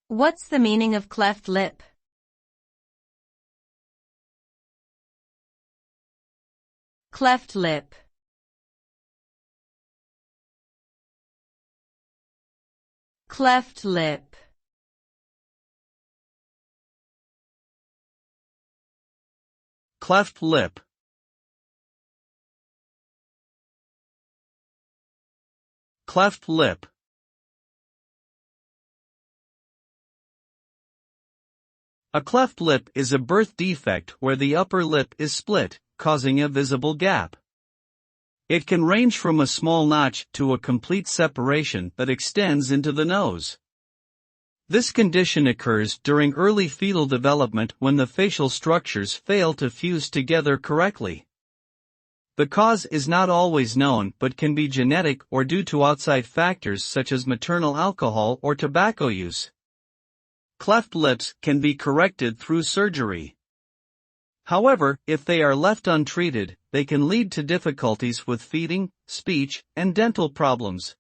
What's the meaning of cleft lip? Cleft lip. Cleft lip. Cleft lip. Cleft lip. A cleft lip is a birth defect where the upper lip is split, causing a visible gap. It can range from a small notch to a complete separation that extends into the nose. This condition occurs during early fetal development when the facial structures fail to fuse together correctly. The cause is not always known but can be genetic or due to outside factors such as maternal alcohol or tobacco use. Cleft lips can be corrected through surgery. However, if they are left untreated, they can lead to difficulties with feeding, speech, and dental problems.